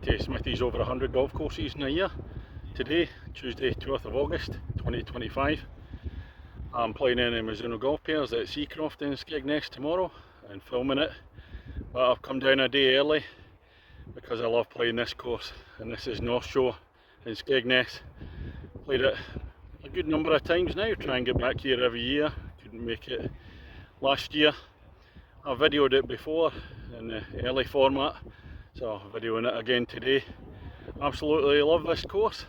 to Smithy's over 100 golf courses in a year. Today, Tuesday 12th of August 2025, I'm playing in the Mizuno golf pairs at Seacroft in Skegness tomorrow and filming it, but I've come down a day early because I love playing this course, and this is North Shore in Skegness. Played it a good number of times now, try and get back here every year. Couldn't make it last year. I videoed it before in the early format, so I'm videoing it again today. Absolutely love this course.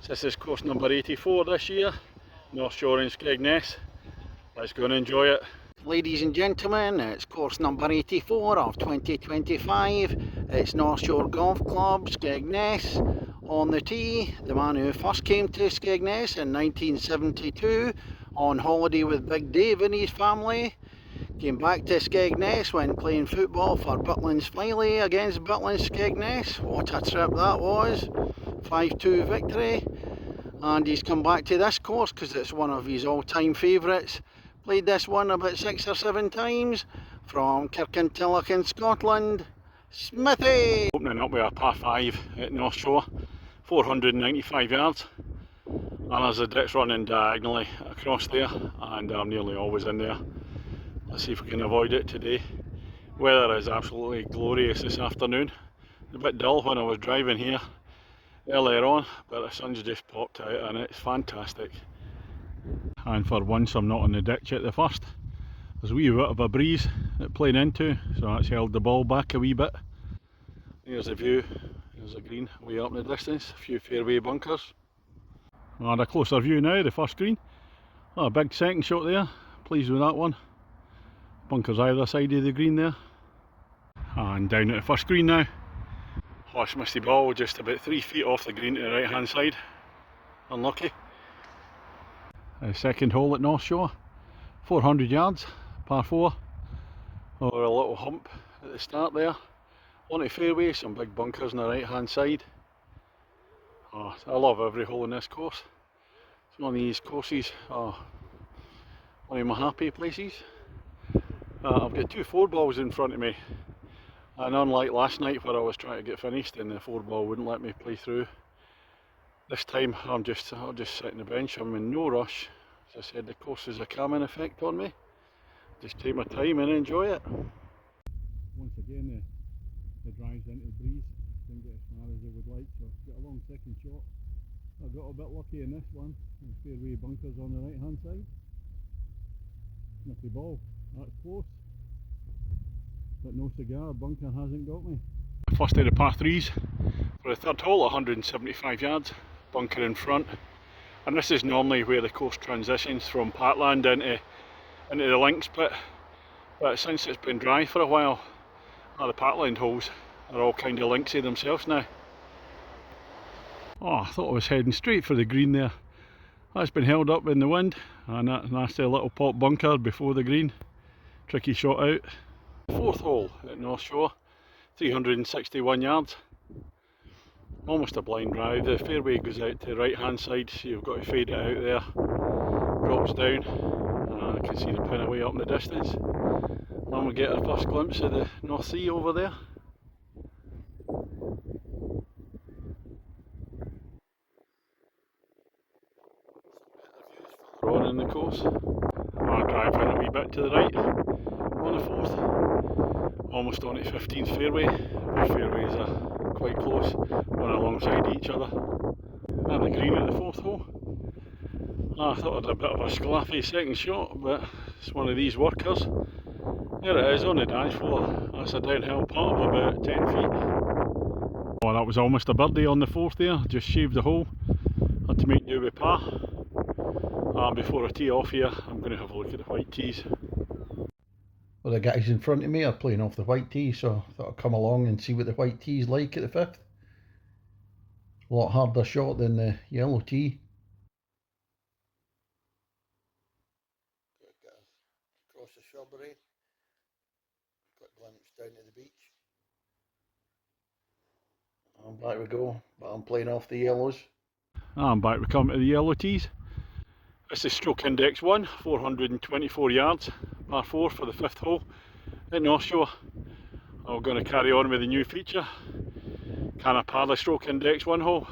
This is course number 84 this year, North Shore in Skegness. Let's go and enjoy it. Ladies and gentlemen, it's course number 84 of 2025. It's North Shore Golf Club, Skegness. On the tee, the man who first came to Skegness in 1972 on holiday with Big Dave and his family. Came back to Skegness when playing football for Butlin's Filey against Butlin's Skegness. What a trip that was. 5-2 victory. And he's come back to this course because it's one of his all-time favourites. Played this one about 6 or 7 times. From Kirkintilloch in Scotland, Smithy! Opening up with a par 5 at North Shore, 495 yards. And there's a ditch running diagonally across there, and I'm nearly always in there. Let's see if we can avoid it today. Weather is absolutely glorious this afternoon. A bit dull when I was driving here earlier on, but the sun's just popped out and it's fantastic. And for once I'm not in the ditch at the first. There's a wee bit of a breeze at playing into, so that's held the ball back a wee bit. Here's the view, there's a green way up in the distance, a few fairway bunkers. And a closer view now, the first green. Oh, a big second shot there, pleased with that one. Bunkers either side of the green there. And down at the first green now. Oh, it's missed the ball just about 3 feet off the green to the right hand side. Unlucky. The second hole at North Shore. 400 yards, par 4. Over a little hump at the start there. Onto fairway, some big bunkers on the right hand side. Oh, I love every hole in this course. It's one of these courses, one of my happy places. I've got 2 4-balls in front of me, and unlike last night where I was trying to get finished and the 4-ball wouldn't let me play through, this time I'll just sit on the bench. I'm in no rush. As I said, the course has a calming effect on me. Just take my time and enjoy it. Once again the drive's into the breeze, didn't get as far as I would like, so got a long second shot. I got a bit lucky in this one, there's fairway bunkers on the right hand side. Smithy ball. That's close, but no cigar, bunker hasn't got me. First of the par 3s for the third hole, 175 yards, bunker in front. And this is normally where the course transitions from parkland into the links pit. But since it's been dry for a while, the parkland holes are all kind of linksy themselves now. Oh, I thought I was heading straight for the green there. That's been held up in the wind, and that nasty little pop bunker before the green. Tricky shot out. Fourth hole at North Shore, 361 yards. Almost a blind drive. The fairway goes out to the right hand side, so you've got to fade it out there. Drops down, and I can see the pin away up in the distance. And we get our first glimpse of the North Sea over there. On in the course. I'll drive in a wee bit to the right on the 4th, almost on the 15th fairway. The fairways are quite close, one alongside each other. And the green at the 4th hole. I thought I had a bit of a sclaffy second shot, but it's one of these workers. There it is on the dance floor. That's a downhill putt of about 10 feet. Oh, that was almost a birdie on the 4th there, just shaved the hole. Had to make do with par. And before I tee off here, I'm going to have a look at the white tees. Well, the guys in front of me are playing off the white tee, so I thought I'd come along and see what the white tee's like at the 5th. A lot harder shot than the yellow tee. Across the shrubbery, quick glimpse down to the beach. And back we go, but I'm playing off the yellows. I'm back, we come to the yellow tees. This is stroke index 1, 424 yards, par 4 for the 5th hole at North Shore. I'm going to carry on with the new feature. Can I par the stroke index one hole?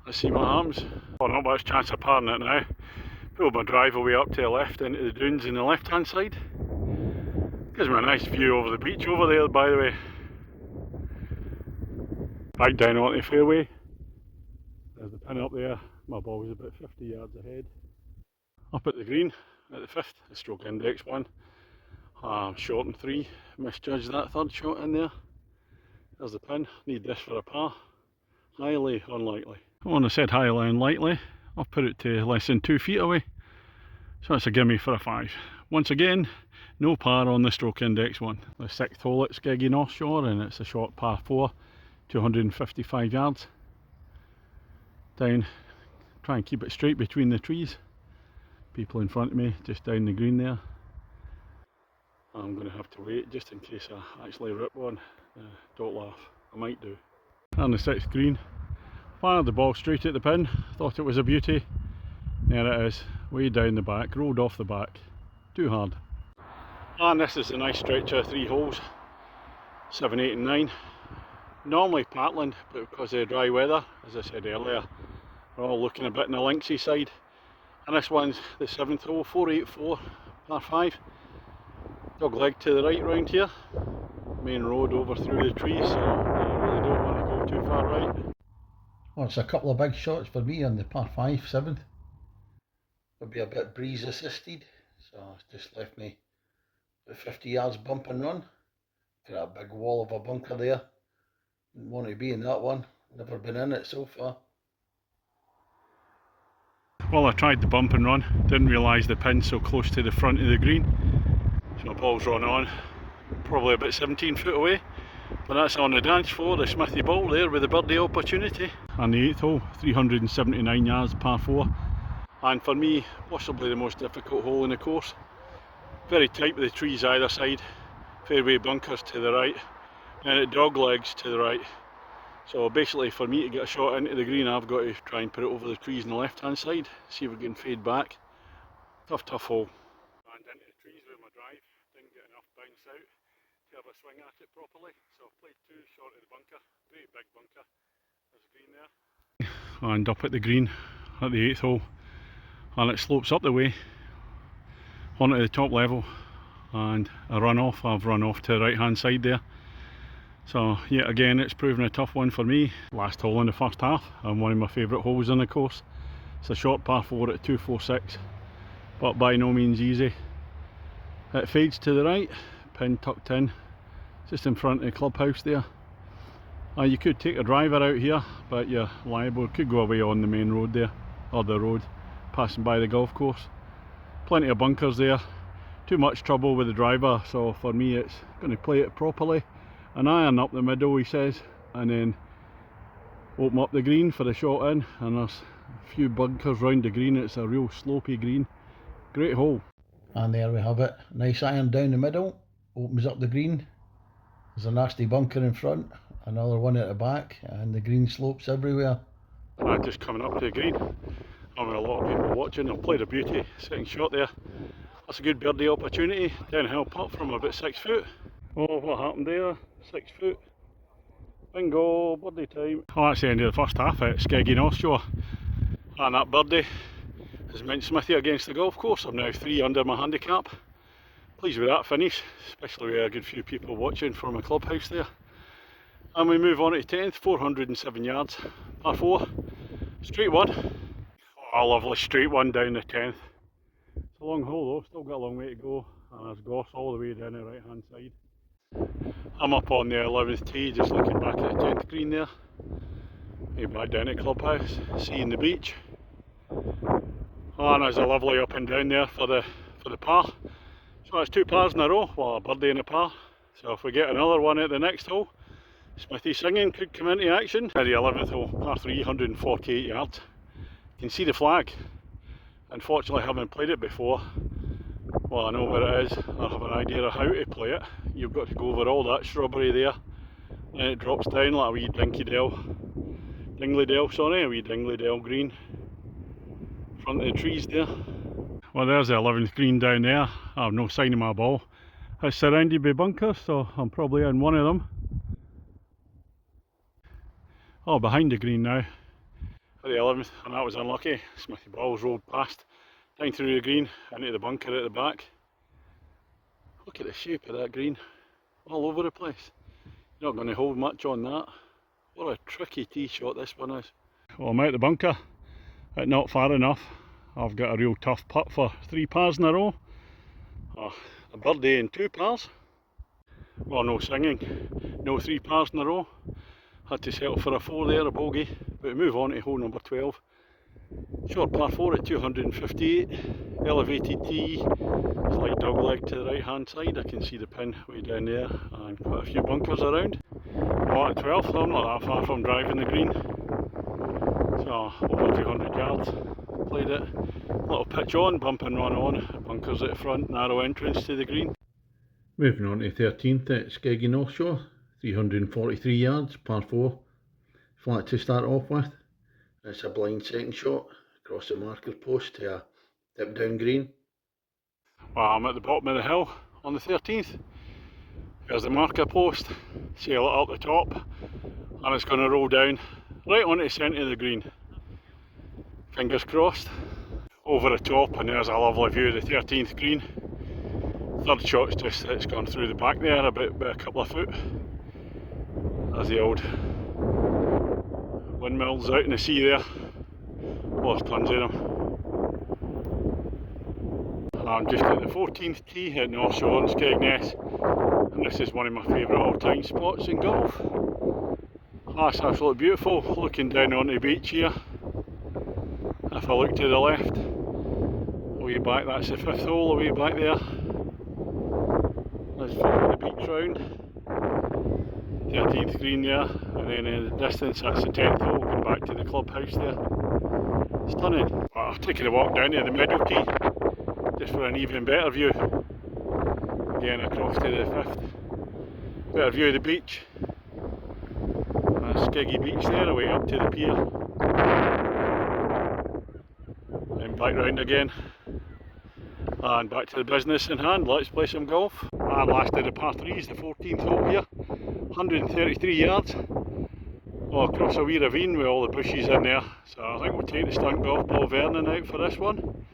Let's see what happens. Oh, not much chance of parring it now. Pull my drive away up to the left into the dunes on the left hand side. Gives me a nice view over the beach over there, by the way. Back down onto the fairway. There's the pin up there. My ball was about 50 yards ahead. Up at the green at the 5th, the stroke index one. Short and 3. Misjudged that third shot in there. There's the pin. Need this for a par. Highly unlikely. When I said highly unlikely, I've put it to less than 2 feet away. So it's a gimme for a 5. Once again, no par on the stroke index one. The 6th hole at Skegness North Shore, and it's a short par 4, 255 yards. Down, try and keep it straight between the trees. People in front of me just down the green there. I'm going to have to wait just in case I actually rip one. Don't laugh, I might do. On the 6th green, fired the ball straight at the pin, thought it was a beauty. There it is, way down the back, rolled off the back, too hard. And this is a nice stretch of 3 holes, 7, 8 and 9. Normally Patland, but because of the dry weather, as I said earlier, we're all looking a bit on the linksy side. And this one's the 7th hole, 484, par 5. Dog leg to the right round here. Main road over through the trees, so I really don't want to go too far right. Well, it's a couple of big shots for me on the par 5, 7th. It'll be a bit breeze assisted, so it's just left me about 50 yards bump and run. Got a big wall of a bunker there. Didn't want to be in that one. Never been in it so far. Well, I tried the bump and run, didn't realise the pin's so close to the front of the green. So my ball's run on, probably about 17 foot away. But that's on the dance floor, the Smithy ball there with the birdie opportunity. And the 8th hole, 379 yards, par 4. And for me, possibly the most difficult hole in the course. Very tight with the trees either side, fairway bunkers to the right, and it dog legs to the right. So basically for me to get a shot into the green, I've got to try and put it over the trees on the left hand side, see if we can fade back. Tough hole. And into the trees with my drive, didn't get enough bounce out to have a swing at it properly, so I played too short of the bunker, great big bunker. There's a green there. And up at the green at the 8th hole, and it slopes up the way onto the top level, and a run off. I've run off to the right hand side there. So yet again, it's proven a tough one for me. Last hole in the first half, and one of my favourite holes on the course. It's a short par 4 at 246, but by no means easy. It fades to the right, pin tucked in, just in front of the clubhouse there. You could take a driver out here, but you're liable, could go away on the main road there, or the road passing by the golf course. Plenty of bunkers there, too much trouble with the driver, so for me it's going to play it properly. An iron up the middle, he says, and then open up the green for the shot in, and there's a few bunkers round the green. It's a real slopey green. Great hole. And there we have it, nice iron down the middle, opens up the green. There's a nasty bunker in front, another one at the back, and the green slopes everywhere. Just coming up to the green, I mean, a lot of people watching. I've played a beauty, second shot there. That's a good birdie opportunity, downhill putt from about 6 foot. Oh, what happened there? 6 foot. Bingo, birdie time. Oh, that's the end of the first half at Skegness North Shore. And that birdie has meant Smithy against the golf course. I'm now 3 under my handicap. Pleased with that finish, especially with a good few people watching from a clubhouse there. And we move on to 10th, 407 yards, par 4, straight one. Oh, lovely straight one down the 10th. It's a long hole though, still got a long way to go. And there's Goss all the way down the right hand side. I'm up on the 11th tee, just looking back at the 10th green there. Maybe back down at clubhouse, seeing the beach. Oh, and there's a lovely up and down there for the par. So that's 2 pars in a row, well, a birdie and a par. So if we get another one at the next hole, Smithy singing could come into action. At the 11th hole, par 3, 148 yards. You can see the flag. Unfortunately, I haven't played it before. Well, I know where it is, I have an idea of how to play it. You've got to go over all that shrubbery there, and it drops down like a wee Dingley Dale green, in front of the trees there. Well, there's the 11th green down there. I have no sign of my ball. It's surrounded by bunkers, so I'm probably in one of them. Oh, behind the green now, at the 11th, and that was unlucky. Smithy balls rolled past, down through the green, into the bunker at the back. Look at the shape of that green, all over the place. You're not going to hold much on that. What a tricky tee shot this one is. Well, I'm out the bunker, but not far enough. I've got a real tough putt for 3 pars in a row. Oh, a birdie and 2 pars. Well, no singing, no 3 pars in a row. Had to settle for a 4 there, a bogey, but we move on to hole number 12. Short par 4 at 258, elevated tee, slight dog leg to the right hand side. I can see the pin way down there and quite a few bunkers around. Well, at 12th, I'm not that far from driving the green, so over 200 yards. Played it, little pitch on, bump and run on, bunkers at the front, narrow entrance to the green. Moving on to 13th at Skegness Offshore, 343 yards, par 4, flat to start off with. It's a blind second shot across the marker post to a dip down green. Well, I'm at the bottom of the hill on the 13th. There's the marker post, sail it up the top, and it's going to roll down right onto the centre of the green. Fingers crossed. Over the top, and there's a lovely view of the 13th green. Third shot's just, it's gone through the back there about a couple of foot. There's the old windmills out in the sea there. Oh, there's tons of them. I'm just at the 14th tee at North Shore in Skegness, and this is one of my favourite all-time spots in golf. Oh, it's absolutely beautiful, looking down onto the beach here. If I look to the left, way back, that's the 5th hole, way back there. Let's follow the beach round. 13th green there, and then in the distance that's the 10th hole, going back to the clubhouse there. Stunning. Well, I've taken a walk down to the middle tee, just for an even better view. Again across to the 5th. Better view of the beach. That's Skeggy Beach there, away up to the pier. Then back round again. And back to the business in hand, let's play some golf. And last of the par 3s, the 14th hole here. 133 yards. Well, across a wee ravine with all the bushes in there. So I think we'll take the stunt golf ball Vernon out for this one.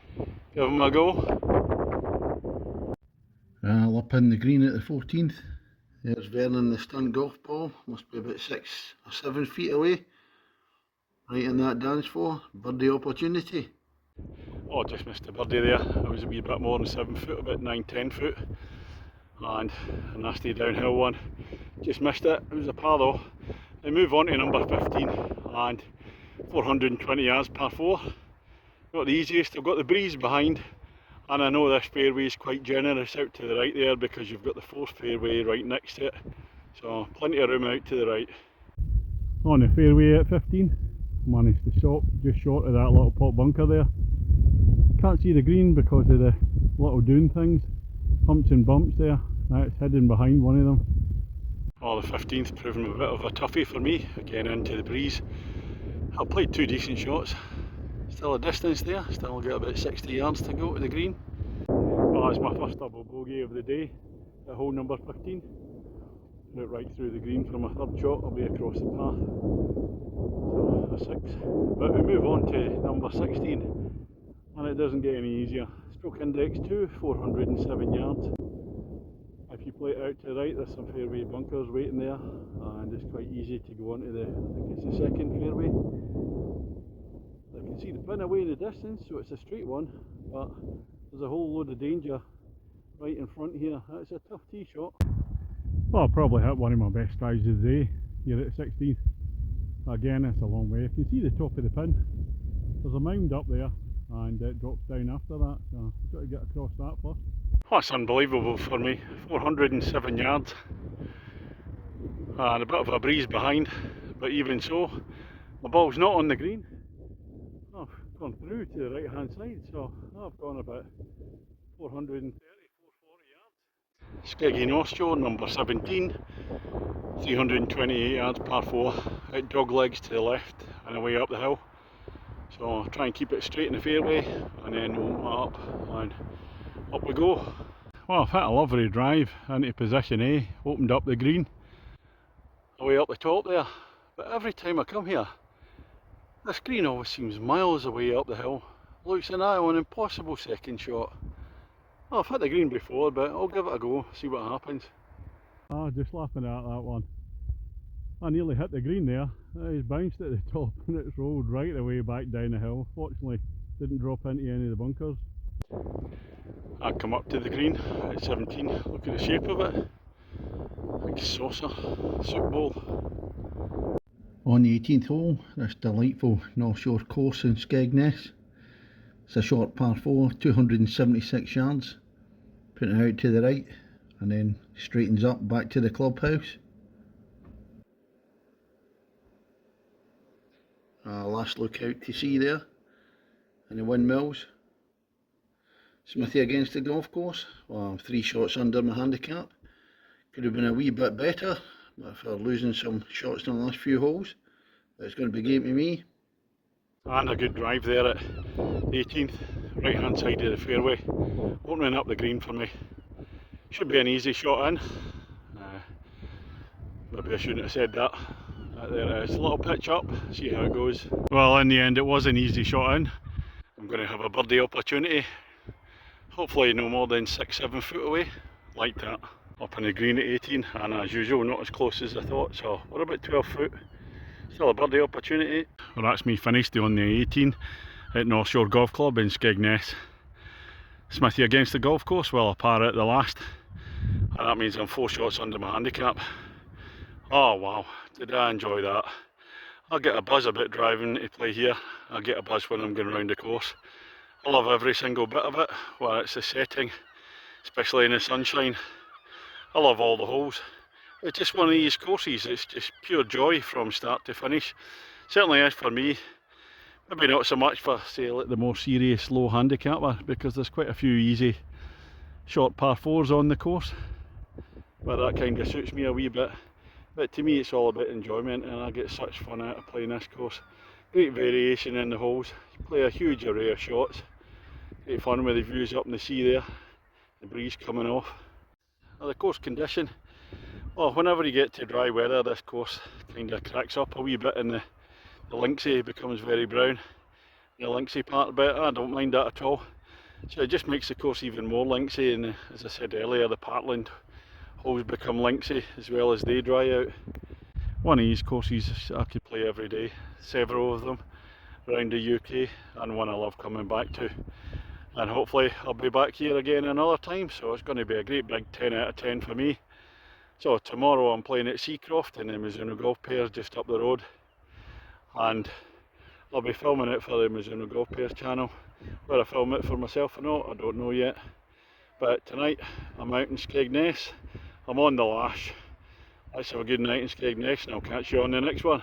Give him a go. Well, up in the green at the 14th. There's Vernon, the stunt golf ball. Must be about 6 or 7 feet away. Right in that dance floor. Birdie opportunity. Oh, just missed a birdie there. It was a wee bit more than 7 foot, about 9-10 foot. And a nasty downhill one. Just missed it. It was a par though. They move on to number 15 and 420 yards, par 4. Not the easiest. I've got the breeze behind, and I know this fairway is quite generous out to the right there because you've got the 4th fairway right next to it. So plenty of room out to the right. On the fairway at 15, managed to stop just short of that little pot bunker there. Can't see the green because of the little dune things, humps and bumps there. Now it's hidden behind one of them. Oh, the 15th proving a bit of a toughie for me, again into the breeze. I played 2 decent shots, still a distance there, still got about 60 yards to go to the green. Well, that's my first double bogey of the day at hole number 15. Out right through the green from a 3rd shot, I'll be across the path. So a 6. But we move on to number 16, and it doesn't get any easier. Stroke index 2, 407 yards. If you play it out to the right, there's some fairway bunkers waiting there, and it's quite easy to go onto the, I think it's the 2nd fairway. I can see the pin away in the distance, so it's a straight one, but there's a whole load of danger right in front here. It's a tough tee shot. Well, I'll probably hit one of my best drives of the day here at 16th. Again, it's a long way. You can see the top of the pin. There's a mound up there, and it drops down after that, so I've got to get across that first. Oh, that's unbelievable for me. 407 yards and a bit of a breeze behind, but even so, my ball's not on the green. I've gone through to the right hand side, so I've gone about 430, 440 yards. Skegness Offshore, number 17, 328 yards, par 4, out dog legs to the left and away up the hill. So I'll try and keep it straight in the fairway and then warm up and up we go. Well, I've hit a lovely drive into position A, opened up the green, away up the top there, but every time I come here, this green always seems miles away up the hill. Looks an eye on impossible second shot. Oh, I've hit the green before, but I'll give it a go, see what happens. Ah, just laughing at that one. I nearly hit the green there. It's bounced at the top and it's rolled right the way back down the hill. Fortunately, didn't drop into any of the bunkers. I come up to the green at 17. Look at the shape of it. Like saucer, soup bowl. On the 18th hole, this delightful North Shore course in Skegness. It's a short par 4, 276 yards. Putting it out to the right and then straightens up back to the clubhouse. Last look out to sea there and the windmills. Smithy against the golf course. Well, I'm 3 shots under my handicap. Could have been a wee bit better, but for losing some shots in the last few holes. But it's going to be game to me. And a good drive there at 18th, right hand side of the fairway, opening up the green for me. Should be an easy shot in. Maybe I shouldn't have said that. There it is, a little pitch up, see how it goes. Well, in the end it was an easy shot in. I'm going to have a birdie opportunity, hopefully no more than 6-7 foot away, like that. Up on the green at 18, and as usual not as close as I thought, so we're about 12 foot. Still a birdie opportunity. Well, that's me finished on the 18 at North Shore Golf Club in Skegness. Smithy against the golf course, well, a par at the last, and that means I'm 4 shots under my handicap. Oh wow, did I enjoy that. I'll get a buzz about driving to play here. I'll get a buzz when I'm going around the course. I love every single bit of it, whether it's the setting, especially in the sunshine. I love all the holes. It's just one of these courses, it's just pure joy from start to finish. Certainly is for me. Maybe not so much for, say, like the more serious low handicapper, because there's quite a few easy short par 4s on the course. But that kind of suits me a wee bit. But to me it's all about enjoyment, and I get such fun out of playing this course. Great variation in the holes, you play a huge array of shots. Great fun with the views up in the sea there, the breeze coming off. Now the course condition, well, whenever you get to dry weather this course kind of cracks up a wee bit and the linksy becomes very brown. The linksy part about it, I don't mind that at all. So it just makes the course even more linksy, and as I said earlier, the Parkland holes become linksy as well as they dry out. One of these courses I could play every day, several of them around the UK, and one I love coming back to. And hopefully I'll be back here again another time, so it's going to be a great big 10 out of 10 for me. So tomorrow I'm playing at Seacroft in the Mizuno Golf Pairs just up the road, and I'll be filming it for the Mizuno Golf Pairs channel. Whether I film it for myself or not, I don't know yet. But tonight I'm out in Skegness, I'm on the lash. Let's have a good night in Skegness, and I'll catch you on the next one.